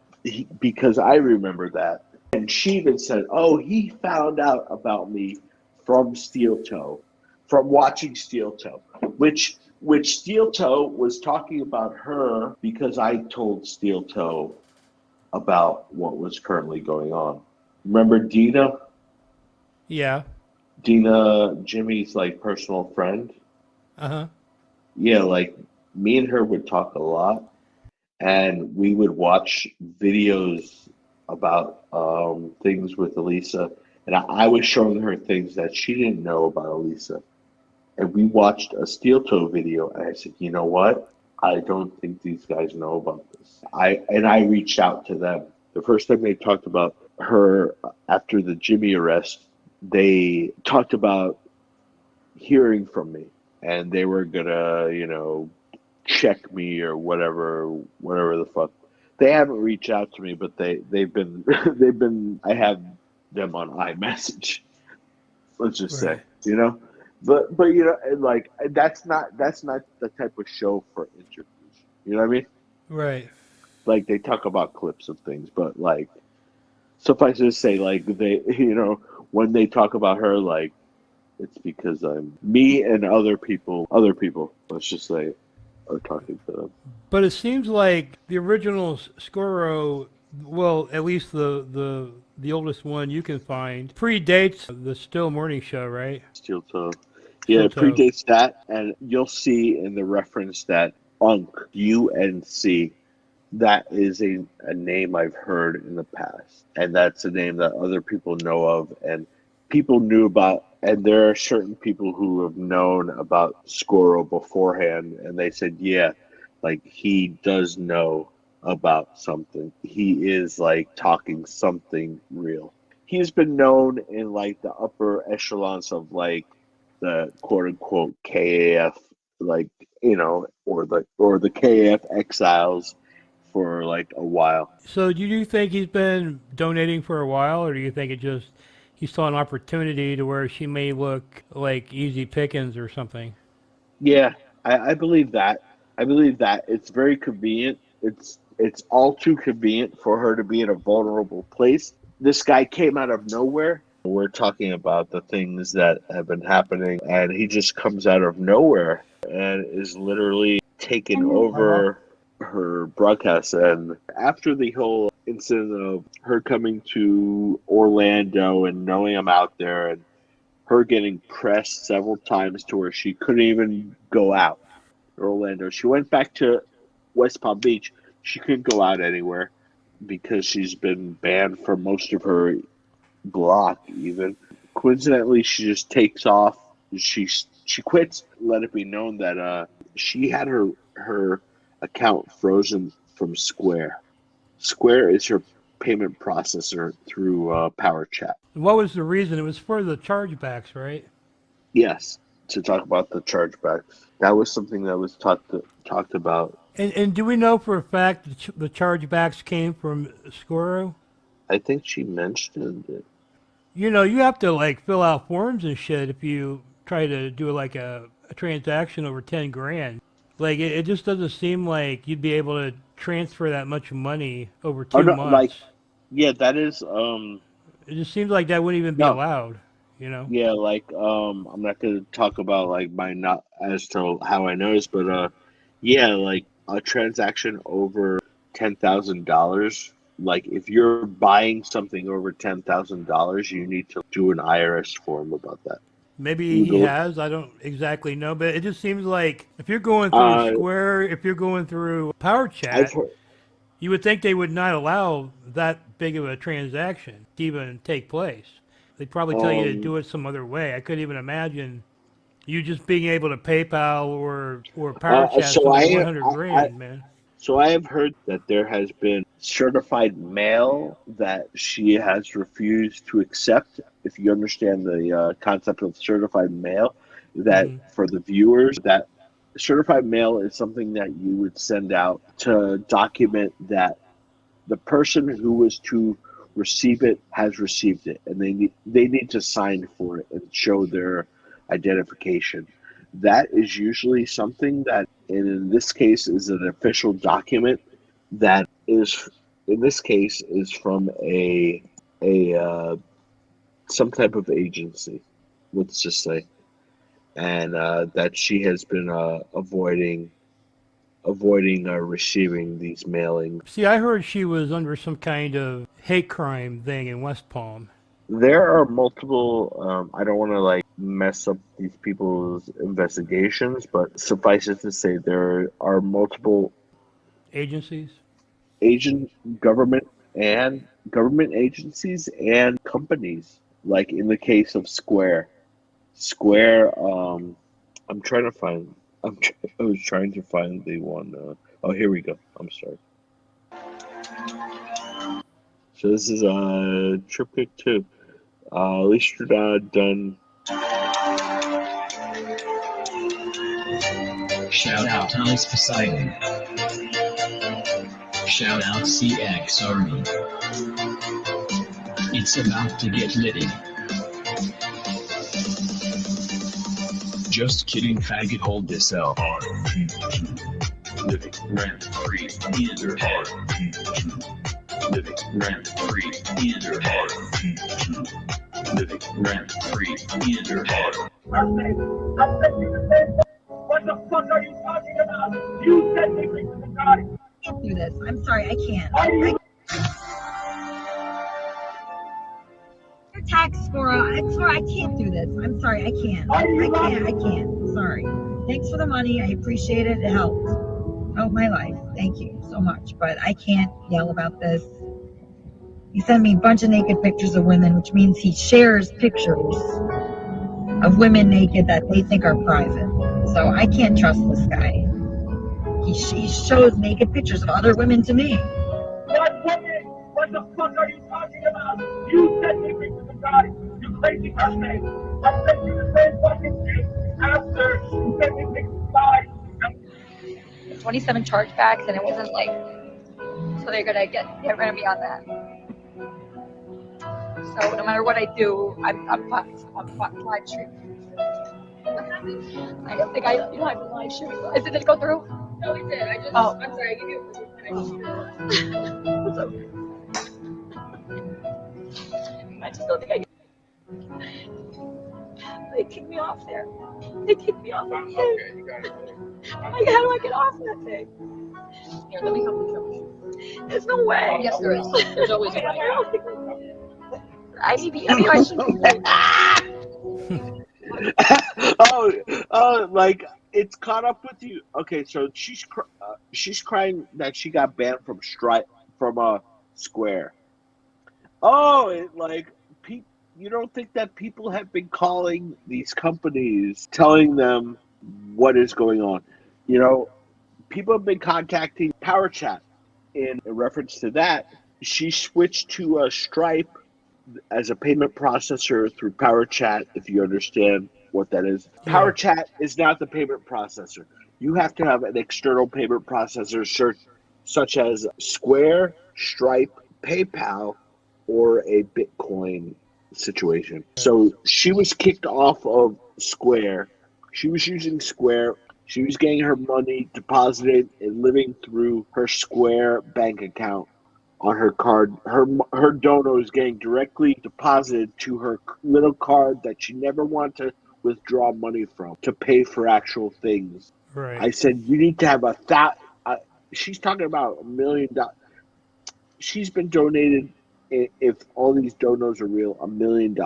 because I remember that, and she even said, he found out about me from Steel Toe, from watching Steel Toe, which Steel Toe was talking about her because I told Steel Toe about what was currently going on. Remember Dina? Yeah. Dina, Jimmy's like personal friend. Uh-huh. Yeah, like me and her would talk a lot, and we would watch videos about things with Elisa, and I was showing her things that she didn't know about Elisa. And we watched a Steel Toe video, and I said, you know what? I don't think these guys know about this. I reached out to them. The first time they talked about her after the Jimmy arrest, they talked about hearing from me, and they were gonna, check me or whatever the fuck. They haven't reached out to me, but they've been they've been. I have them on iMessage. Let's just Right. say, but like that's not the type of show for interviews. You know what I mean? Right. Like they talk about clips of things, but like suffice it to say, like they, when they talk about her, like it's because me and other people, let's just say, are talking to them. But it seems like the original Scorro, well, at least the oldest one you can find, predates the Still Morning Show, right? Steel Toe. Yeah, it Steel Toe. predates that, and you'll see in the reference that UNC, UNC, that is a name I've heard in the past, and that's a name that other people know of, and people knew about, and there are certain people who have known about Scorro beforehand, and they said, yeah, like he does know about something. He is like talking something real. He's been known in like the upper echelons of like the quote unquote KAF, like or the KAF exiles for like a while. So do you think he's been donating for a while, or do you think he saw an opportunity to where she may look like easy pickings or something? Yeah, I believe that. I believe that it's very convenient. It's all too convenient for her to be in a vulnerable place. This guy came out of nowhere. We're talking about the things that have been happening, and he just comes out of nowhere and is literally taking over her broadcast. And after the whole incident of her coming to Orlando and knowing I'm out there and her getting pressed several times to where she couldn't even go out in Orlando. She went back to West Palm Beach. She couldn't go out anywhere because she's been banned from most of her block even. Coincidentally, she just takes off. She quits. Let it be known that she had her account frozen from Square. Square is her payment processor through Power Chat. What was the reason? It was for the chargebacks, right? Yes, to talk about the chargebacks. That was something that was talked about. And do we know for a fact that the chargebacks came from Scorro? I think she mentioned it. You know, you have to like fill out forms and shit if you try to do like a transaction over 10 grand. Like it just doesn't seem like you'd be able to transfer that much money over Oh two no, like months. yeah, that is It just seems like that wouldn't even be no, allowed, you know? yeah, like I'm not gonna talk about like my not as to how I know this, but yeah, like a transaction over $10,000. Like if you're buying something over $10,000, you need to do an IRS form about that. Maybe You he go, has, I don't exactly know, but it just seems like if you're going through uh, Square, if you're going through Power I've Chat, heard, you would think they would not allow that big of a transaction to even take place. They'd probably tell you to um, do it some other way. I couldn't even imagine you just being able to PayPal or Power Chat so someone 100 I grand, man. So I have heard that there has been certified mail that she has refused to accept. If you understand the concept of certified mail, that Hmm. for the viewers, that certified mail is something that you would send out to document that the person who was to receive it has received it, and they need to sign for it and show their identification. That is usually something that, in this case, is an official document that is, in this case, is from a some type of agency. Let's just say, and that she has been avoiding receiving these mailings. See, I heard she was under some kind of hate crime thing in West Palm. There are multiple. I don't want to like mess up these people's investigations, but suffice it to say, there are multiple Agencies? agent government and government agencies and companies. Like in the case of Square, Square. I'm trying to find. I was trying to find the one. Oh, here we go. I'm sorry. So this is triptych two. Elisa Jordana done. Shout out Ice Poseidon. Shout out CX Army. It's about to get litty. Just kidding, faggot, hold this L. Living rent free in your head. Living rent free in your head. Living rent free in your head. What the fuck are you talking about? You said me to the guy. I can't do this. I'm sorry, I can't. Your tax score. I swear I can't do this. I'm sorry, I can't. I can't. Sorry. Thanks for the money. I appreciate it. It helped. Helped my life. Thank you so much. But I can't yell about this. He sent me a bunch of naked pictures of women, which means he shares pictures of women naked that they think are private. So I can't trust this guy. He shows naked pictures of other women to me. What woman? What the fuck are you talking about? You said me to the guy. You crazy person. I sent you the same fucking shit after you sent me to the guy. 27 chargebacks, and it wasn't like, so they're gonna get rid of me on that. So no matter what I do, I'm fucked. I'm fucked live stream. I don't think I've been live streaming. Is it gonna go through? No, it did. I'm sorry, I gave you a I just don't think I can. They kicked me off there. They kicked me off. Okay, you got it. How do I get off that thing? Here, let me help you. There's no way. Yes, there is. There's always a way. I mean, I should. Like it's caught up with you. Okay, so she's crying that she got banned from Square. Oh, you don't think that people have been calling these companies, telling them what is going on? You know, people have been contacting Power Chat in reference to that. She switched to Stripe as a payment processor through Power Chat, if you understand what that is. Yeah. Power Chat is not the payment processor. You have to have an external payment processor such as Square, Stripe, PayPal, or a Bitcoin situation. So she was kicked off of Square. She was using Square. She was getting her money deposited and living through her Square bank account on her card. Her dono is getting directly deposited to her little card that she never wanted to withdraw money from to pay for actual things. Right. I said you need to have she's talking about $1 million. She's been donated, if all these donos are real, $1 million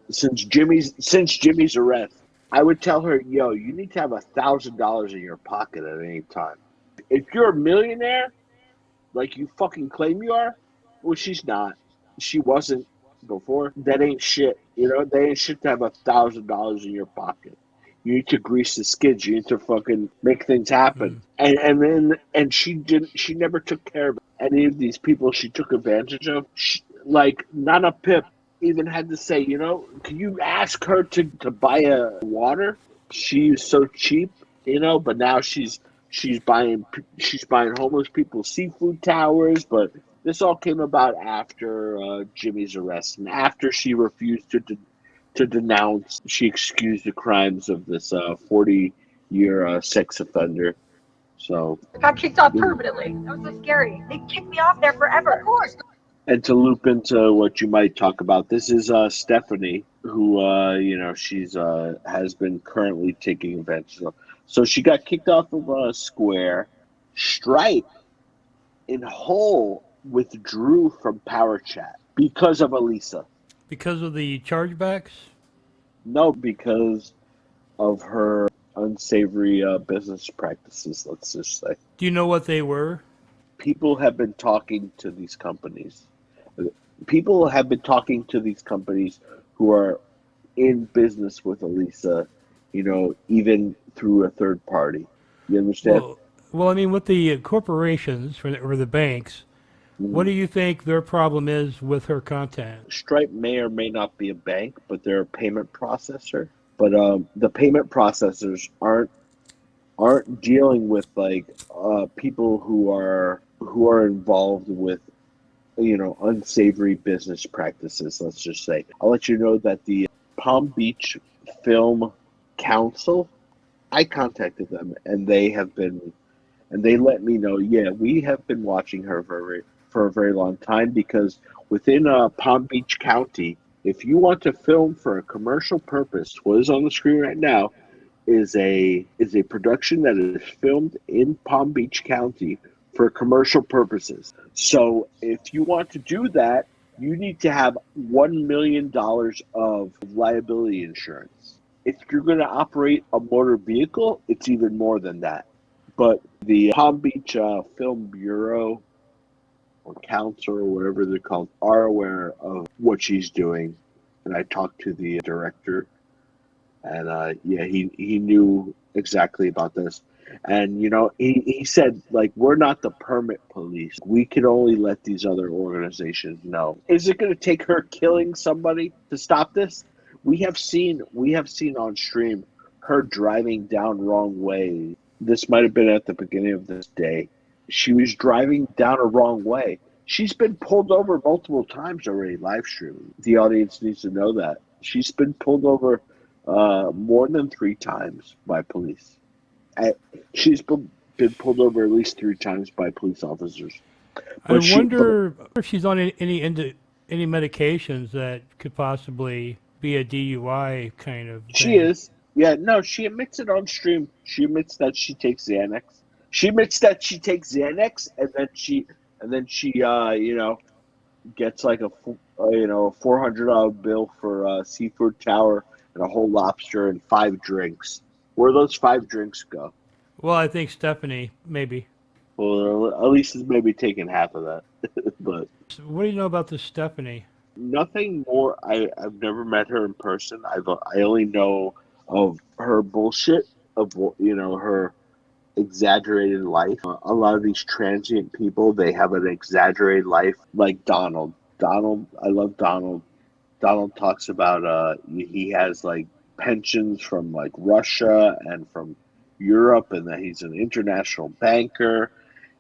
since Jimmy's arrest. I would tell her, yo, you need to have $1,000 in your pocket at any time. If you're a millionaire, like you fucking claim you are, well, she's not. She wasn't before. That ain't shit. You know, that ain't shit to have $1,000 in your pocket. You need to grease the skids. You need to fucking make things happen. And she never took care of any of these people she took advantage of. Like Nana Pip even had to say, you know, can you ask her to buy a water? She's so cheap, you know, but now she's buying homeless people seafood towers. But this all came about after Jimmy's arrest and after she refused to denounce. She excused the crimes of this 40-year sex offender. So I got kicked off permanently. That was so scary. They kicked me off there forever. Of course. and to loop into what you might talk about, this is Stephanie, who she's has been currently taking advantage of. So she got kicked off of Square. Stripe in whole withdrew from Power Chat because of Elisa. Because of the chargebacks? No, because of her unsavory business practices, let's just say. Do you know what they were? People have been talking to these companies. People have been talking to these companies who are in business with Elisa, even through a third party. You understand? Well, I mean, with the corporations or the banks, what do you think their problem is with her content? Stripe may or may not be a bank, but they're a payment processor. But the payment processors aren't dealing with people who are involved with unsavory business practices. Let's just say. I'll let you know that the Palm Beach Film Council, I contacted them, and they let me know. Yeah, we have been watching her for a very long time, because within Palm Beach County, if you want to film for a commercial purpose, what is on the screen right now is a production that is filmed in Palm Beach County for commercial purposes. So if you want to do that, you need to have $1 million of liability insurance. If you're going to operate a motor vehicle, it's even more than that. But the Palm Beach Film Bureau or Council or whatever they're called are aware of what she's doing. And I talked to the director, and he knew exactly about this. And he said, we're not the permit police. We can only let these other organizations know. Is it going to take her killing somebody to stop this? We have seen on stream her driving down wrong way. This might have been at the beginning of this day. She was driving down a wrong way. She's been pulled over multiple times already live streaming. The audience needs to know that. She's been pulled over More than 3 times by police. Uh, She's been pulled over at least 3 times by police officers. I But wonder if she's on any medications that could possibly be a DUI kind of she thing. is. Yeah, no, she admits it on stream. She admits that she takes Xanax. She admits that she takes Xanax, and then she, gets like a $400 bill for a seafood tower and a whole lobster and 5 drinks. Where those 5 drinks go? Well, I think Stephanie maybe. Well, at least it's maybe taking half of that. But So what do you know about this Stephanie? nothing more. I've never met her in person. I only know of her bullshit, of her exaggerated life. A lot of these transient people, they have an exaggerated life, like Donald. Donald, I love Donald. Donald talks about he has like pensions from like Russia and from Europe, and that he's an international banker,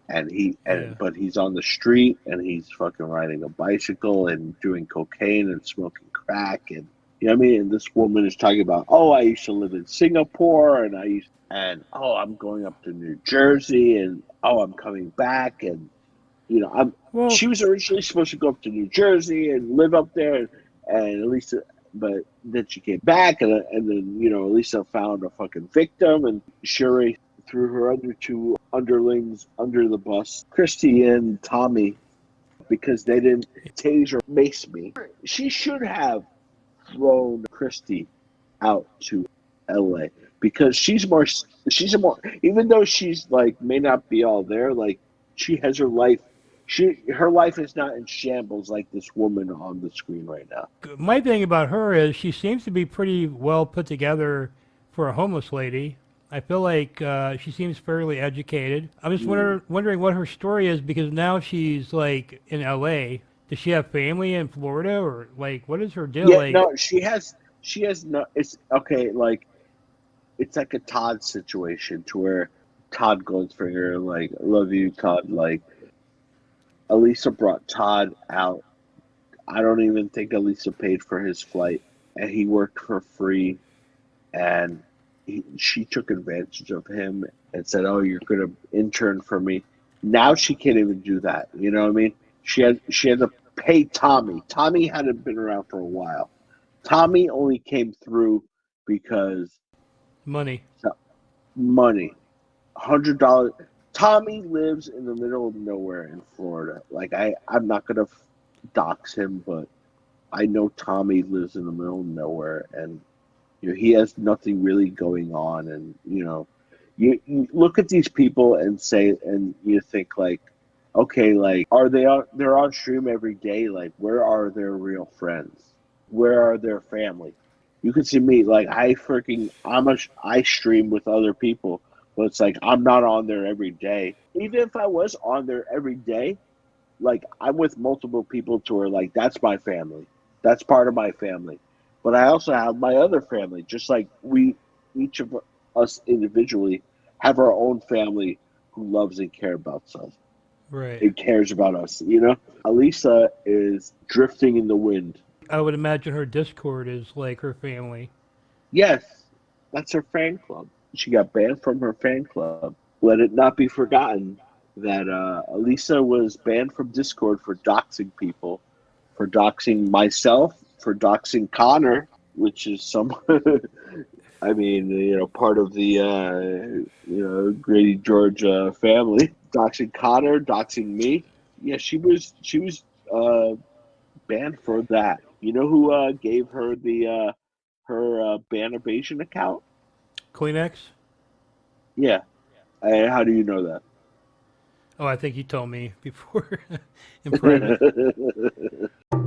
and Yeah. but he's on the street and he's fucking riding a bicycle and doing cocaine and smoking crack, and you know what I mean. And this woman is talking about, oh, I used to live in Singapore, and oh, I'm going up to New Jersey, and oh, I'm coming back, and I'm. Well, She was originally supposed to go up to New Jersey and live up there, and Elisa, but then she came back, and then Elisa found a fucking victim, and Sherry threw her other 2 underlings under the bus, Christy and Tommie, because they didn't tase or mace me. She should have thrown Christy out to LA because she's a more, even though she's like may not be all there, like she has her life. Her life is not in shambles like this woman on the screen right now. my thing about her is she seems to be pretty well put together for a homeless lady. I feel like she seems fairly educated. I'm just Mm. wondering what her story is because now she's like in LA. Does she have family in Florida or like what is her deal? Yeah, Like, no, she has no. It's okay. Like it's like a Todd situation to where Todd Goldfinger, like, love you, Todd. Like Elisa brought Todd out. I don't even think Elisa paid for his flight, and he worked for free. And she took advantage of him and said, "Oh, you're gonna intern for me." Now she can't even do that. You know what I mean? She had to pay Tommie. Tommie hadn't been around for a while. Tommie only came through because money. money. $100. Tommie lives in the middle of nowhere in Florida. Like I'm not gonna dox him, but I know Tommie lives in the middle of nowhere, and he has nothing really going on, and you look at these people and say, and you think like, okay, like, are they're on stream every day? Like, where are their real friends? Where are their family? You can see me, like, I stream with other people, but it's like I'm not on there every day. Even if I was on there every day, like, I'm with multiple people to where, like, that's my family. That's part of my family. But I also have my other family, just like each of us individually, have our own family who loves and cares about us. Right. It cares about us. Elisa is drifting in the wind. I would imagine her Discord is like her family. Yes, that's her fan club. She got banned from her fan club. Let it not be forgotten that Elisa was banned from Discord for doxing people, for doxing myself, for doxing Connor, which is some, I mean, part of the, Grady George family. Doxing Connor, doxing me. Yeah, she was uh, banned for that. You know who gave her the her ban evasion account? Kleenex? Yeah. How do you know Oh, I think you told me before in private. that?